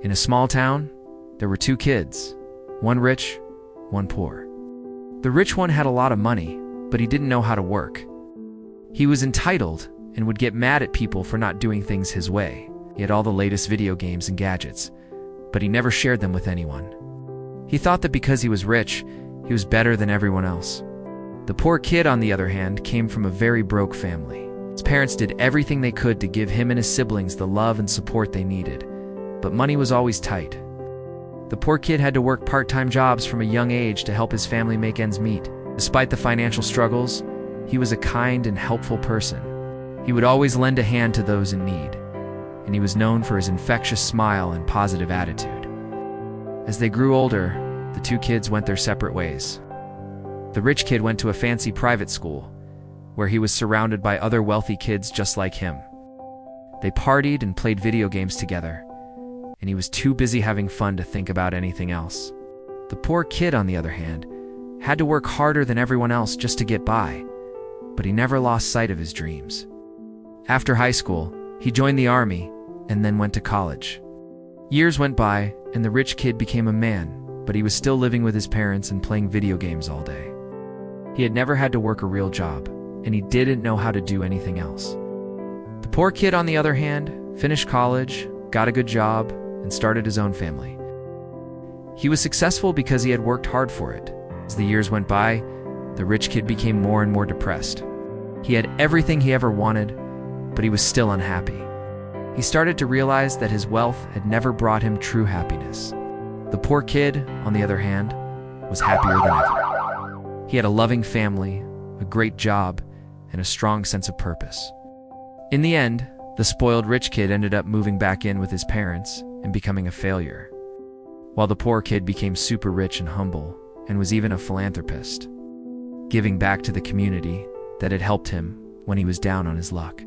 In a small town, there were two kids, one rich, one poor. The rich one had a lot of money, but he didn't know how to work. He was entitled and would get mad at people for not doing things his way. He had all the latest video games and gadgets, but he never shared them with anyone. He thought that because he was rich, he was better than everyone else. The poor kid, on the other hand, came from a very broke family. His parents did everything they could to give him and his siblings the love and support they needed, but money was always tight. The poor kid had to work part-time jobs from a young age to help his family make ends meet. Despite the financial struggles, he was a kind and helpful person. He would always lend a hand to those in need, and he was known for his infectious smile and positive attitude. As they grew older, the two kids went their separate ways. The rich kid went to a fancy private school, where he was surrounded by other wealthy kids just like him. They partied and played video games together, and he was too busy having fun to think about anything else. The poor kid, on the other hand, had to work harder than everyone else just to get by, but he never lost sight of his dreams. After high school, he joined the army and then went to college. Years went by, and the rich kid became a man, but he was still living with his parents and playing video games all day. He had never had to work a real job, and he didn't know how to do anything else. The poor kid, on the other hand, finished college, got a good job, and started his own family. He was successful because he had worked hard for it. As the years went by, the rich kid became more and more depressed. He had everything he ever wanted, but he was still unhappy. He started to realize that his wealth had never brought him true happiness. The poor kid, on the other hand, was happier than ever. He had a loving family, a great job, and a strong sense of purpose. In the end, the spoiled rich kid ended up moving back in with his parents and becoming a failure, while the poor kid became super rich and humble and was even a philanthropist, giving back to the community that had helped him when he was down on his luck.